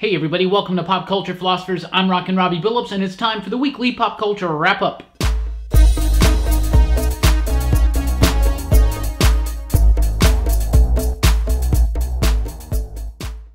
Hey everybody, welcome to Pop Culture Philosophers. I'm Rockin Robbie Billups, and it's time for the weekly pop culture wrap-up.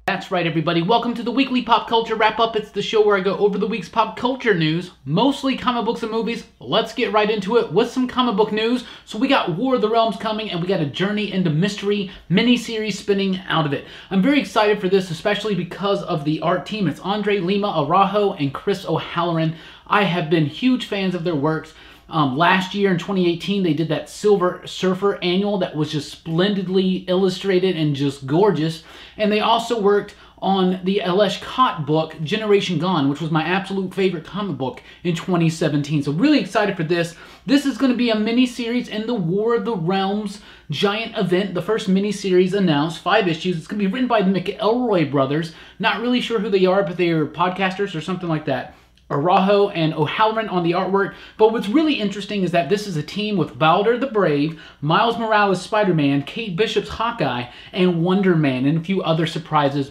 That's right everybody, welcome to the weekly pop culture wrap-up. It's the show where I go over the week's pop culture news, mostly comic books and movies. Let's get right into it with some comic book news. So we got War of the Realms coming, and we got a Journey into Mystery miniseries spinning out of it. I'm very excited for this, especially because of the art team. It's Andre Lima Araujo and Chris O'Halloran. I have been huge fans of their works. Last year in 2018, they did that Silver Surfer annual that was just splendidly illustrated and just gorgeous. And they also worked on the Alesh Kott book, Generation Gone, which was my absolute favorite comic book in 2017. So really excited for this. This is going to be a mini-series in the War of the Realms giant event, the first mini-series announced, 5 issues. It's going to be written by the McElroy brothers. Not really sure who they are, but they are podcasters or something like that. Araujo and O'Halloran on the artwork. But what's really interesting is that this is a team with Balder the Brave, Miles Morales Spider-Man, Kate Bishop's Hawkeye, and Wonder Man, and a few other surprises.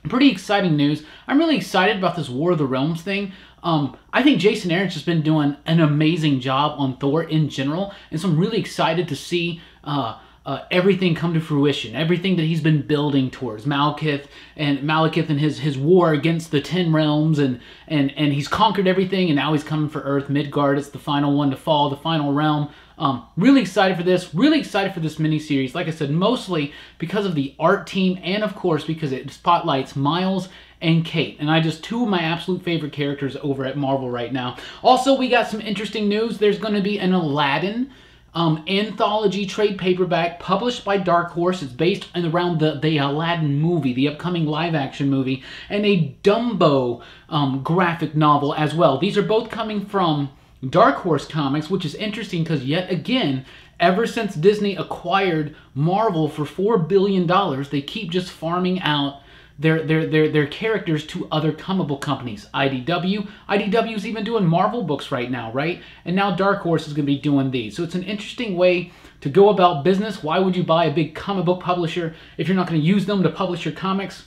Pretty exciting news. I'm really excited about this War of the Realms thing. I think Jason Aaron's just been doing an amazing job on Thor in general, and so I'm really excited to see everything come to fruition, everything that he's been building towards. Malekith and his war against the 10 realms, and he's conquered everything, and now he's coming for Earth. Midgard, it's the final one to fall, the final realm. Really excited for this. Really excited for this miniseries. Like I said, mostly because of the art team, and of course because it spotlights Miles and Kate, and two of my absolute favorite characters over at Marvel right now. Also, we got some interesting news. There's going to be an Aladdin anthology trade paperback published by Dark Horse. It's based around the Aladdin movie, the upcoming live-action movie, and a Dumbo graphic novel as well. These are both coming from Dark Horse Comics, which is interesting because, yet again, ever since Disney acquired Marvel for $4 billion, they keep just farming out their characters to other comic book companies. IDW's even doing Marvel books right now, right? And now Dark Horse is going to be doing these. So it's an interesting way to go about business. Why would you buy a big comic book publisher if you're not going to use them to publish your comics?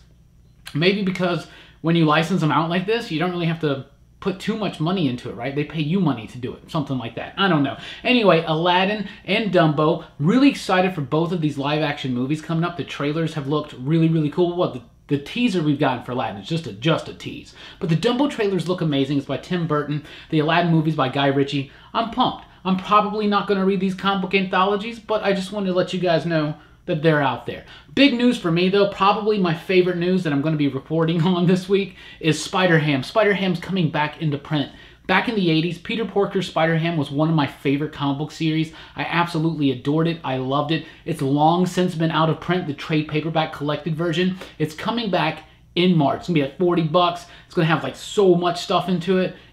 Maybe because when you license them out like this, you don't really have to put too much money into it, right? They pay you money to do it, something like that. I don't know. Anyway, Aladdin and Dumbo, really excited for both of these live action movies coming up. The trailers have looked really, really cool. Well, the teaser we've gotten for Aladdin is just a tease. But the Dumbo trailers look amazing. It's by Tim Burton. The Aladdin movie's by Guy Ritchie. I'm pumped. I'm probably not going to read these comic book anthologies, but I just wanted to let you guys know that they're out there. Big news for me, though, probably my favorite news that I'm going to be reporting on this week is Spider-Ham. Spider-Ham's coming back into print. Back in the 80s, Peter Porker's Spider-Ham was one of my favorite comic book series. I absolutely adored it. I loved it. It's long since been out of print, the trade paperback collected version. It's coming back in March. It's going to be at 40 bucks. It's going to have like so much stuff in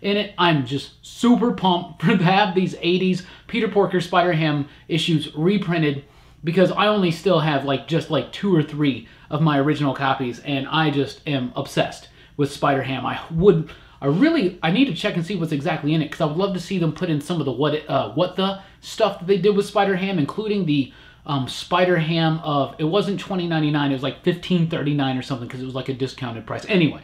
it. I'm just super pumped to have these 80s Peter Porker Spider-Ham issues reprinted, because I only still have just 2 or 3 of my original copies, and I just am obsessed with Spider-Ham. I need to check and see what's exactly in it, because I would love to see them put in some of the what the stuff that they did with Spider-Ham, including the Spider-Ham of, it wasn't $20.99, it was like $15.39 or something, because it was like a discounted price. Anyway,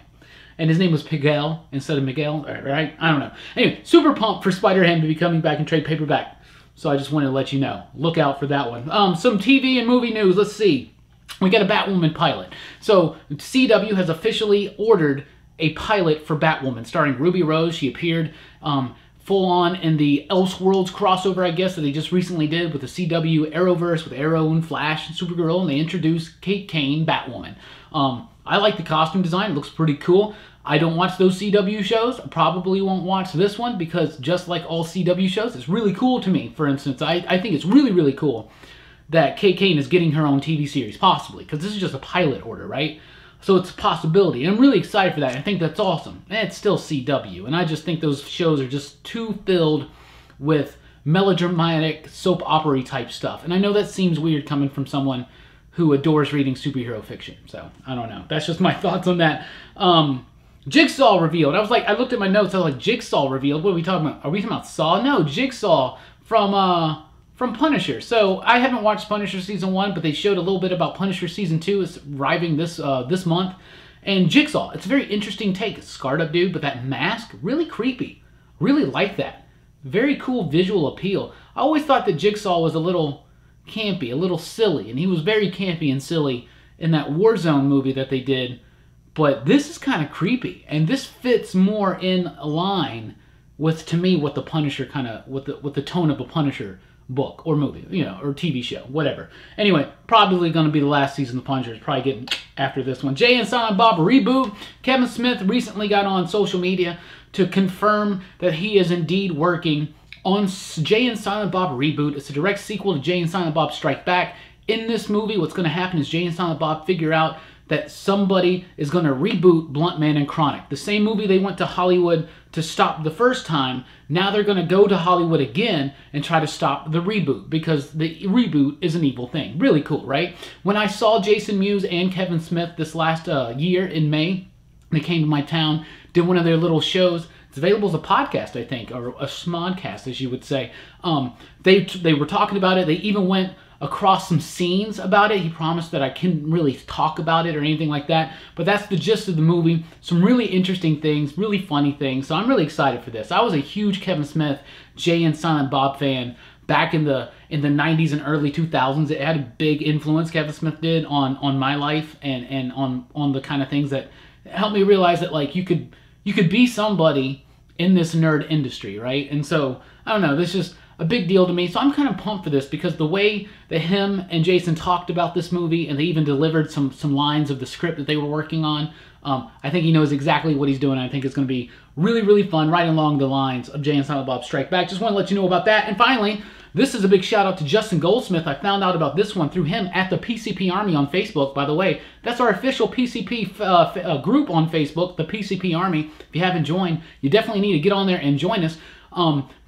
and his name was Pigel instead of Miguel, right? I don't know. Anyway, super pumped for Spider-Ham to be coming back in trade paperback. So I just wanted to let you know. Look out for that one. Some TV and movie news. Let's see. We got a Batwoman pilot. So CW has officially ordered a pilot for Batwoman, starring Ruby Rose. She appeared full on in the Elseworlds crossover, I guess, that they just recently did with the CW Arrowverse with Arrow and Flash and Supergirl, and they introduced Kate Kane, Batwoman. I like the costume design. It looks pretty cool. I don't watch those CW shows. I probably won't watch this one because, just like all CW shows, it's really cool to me. For instance, I think it's really, really cool that Kate Kane is getting her own TV series, possibly, because this is just a pilot order, right? So it's a possibility, and I'm really excited for that. I think that's awesome. And it's still CW, and I just think those shows are just too filled with melodramatic soap opera type stuff. And I know that seems weird coming from someone who adores reading superhero fiction, so I don't know. That's just my thoughts on that. Jigsaw revealed. I looked at my notes. I was like, Jigsaw revealed. What are we talking about? Are we talking about Saw? No, Jigsaw from Punisher. So I haven't watched Punisher Season 1, but they showed a little bit about Punisher Season 2. It's arriving this month. And Jigsaw, it's a very interesting take. It's a scarred up dude, but that mask, really creepy. Really like that. Very cool visual appeal. I always thought that Jigsaw was a little campy, a little silly, and he was very campy and silly in that Warzone movie that they did. But this is kind of creepy, and this fits more in line with, to me, what the Punisher kind of, with the tone of a Punisher book or movie, you know, or TV show, whatever. Anyway, probably going to be the last season of Punisher. It's probably getting after this one. Jay and Silent Bob reboot. Kevin Smith recently got on social media to confirm that he is indeed working on Jay and Silent Bob reboot. It's a direct sequel to Jay and Silent Bob Strike Back. In this movie, what's going to happen is Jay and Silent Bob figure out that somebody is going to reboot Blunt Man and Chronic. The same movie they went to Hollywood to stop the first time, now they're going to go to Hollywood again and try to stop the reboot, because the reboot is an evil thing. Really cool, right? When I saw Jason Mewes and Kevin Smith this last year in May, they came to my town, did one of their little shows. It's available as a podcast, I think, or a smodcast, as you would say. They were talking about it. They even went across some scenes about it. He promised that I couldn't really talk about it or anything like that, but that's the gist of the movie. Some really interesting things, really funny things, so I'm really excited for this. I was a huge Kevin Smith, Jay and Silent Bob fan back in the 90s and early 2000s. It had a big influence, Kevin Smith did, on my life and on the kind of things that helped me realize that, like, you could be somebody in this nerd industry, right? And so, I don't know, this is just a big deal to me. So I'm kind of pumped for this, because the way that him and Jason talked about this movie, and they even delivered some lines of the script that they were working on, I think he knows exactly what he's doing. I think it's going to be really, really fun, right along the lines of Jay and Silent Bob Strike Back. Just want to let you know about that. And finally, this is a big shout out to Justin Goldsmith. I found out about this one through him at the PCP Army on Facebook. By the way, that's our official PCP group on Facebook, the PCP Army. If you haven't joined, you definitely need to get on there and join us.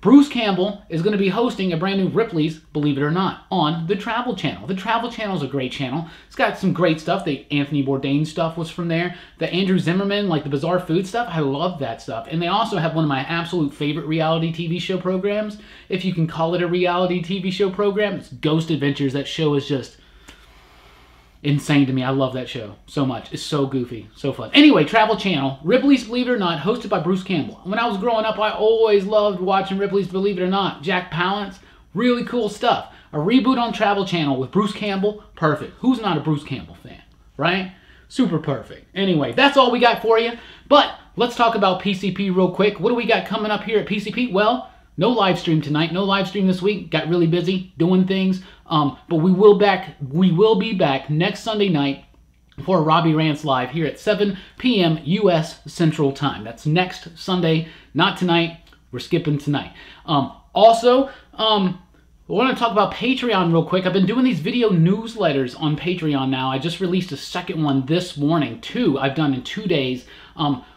Bruce Campbell is going to be hosting a brand new Ripley's, believe it or not, on the Travel Channel. The Travel Channel is a great channel. It's got some great stuff. The Anthony Bourdain stuff was from there. The Andrew Zimmerman, like the Bizarre Food stuff, I love that stuff. And they also have one of my absolute favorite reality TV show programs, if you can call it a reality TV show program. It's Ghost Adventures. That show is just insane to me. I love that show so much. It's so goofy, so fun. Anyway, Travel Channel, Ripley's Believe It or Not, hosted by Bruce Campbell. When I was growing up, I always loved watching Ripley's Believe It or Not. Jack Palance, really cool stuff. A reboot on Travel Channel with Bruce Campbell, perfect. Who's not a Bruce Campbell fan, right? Super perfect. Anyway, that's all we got for you. But let's talk about PCP real quick. What do we got coming up here at PCP? Well, no live stream tonight. No live stream this week. Got really busy doing things. But we will be back next Sunday night for Robbie Rants Live here at 7 p.m. U.S. Central Time. That's next Sunday, not tonight. We're skipping tonight. Also, I want to talk about Patreon real quick. I've been doing these video newsletters on Patreon now. I just released a second one this morning. Two I've done in 2 days.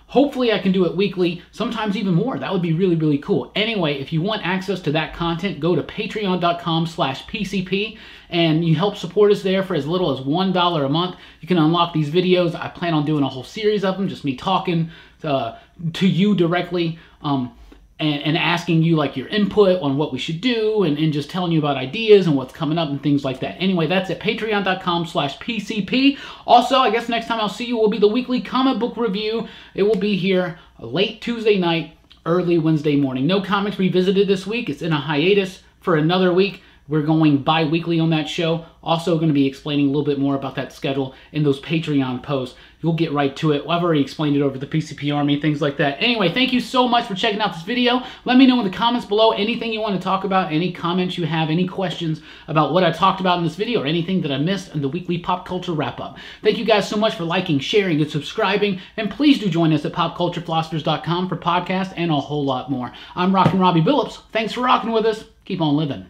Hopefully I can do it weekly, sometimes even more. That would be really, really cool. Anyway, if you want access to that content, go to patreon.com/PCP, and you help support us there for as little as $1 a month. You can unlock these videos. I plan on doing a whole series of them, just me talking to you directly, and asking you, like, your input on what we should do, and just telling you about ideas and what's coming up and things like that. Anyway, that's at patreon.com/PCP. Also, I guess next time I'll see you will be the weekly comic book review. It will be here late Tuesday night, early Wednesday morning. No Comics Revisited this week. It's in a hiatus for another week. We're going bi-weekly on that show. Also going to be explaining a little bit more about that schedule in those Patreon posts. You'll get right to it. I've already explained it over the PCP Army, things like that. Anyway, thank you so much for checking out this video. Let me know in the comments below anything you want to talk about, any comments you have, any questions about what I talked about in this video, or anything that I missed in the weekly pop culture wrap-up. Thank you guys so much for liking, sharing, and subscribing. And please do join us at popculturephilosophers.com for podcasts and a whole lot more. I'm Rockin Robbie Billups. Thanks for rocking with us. Keep on living.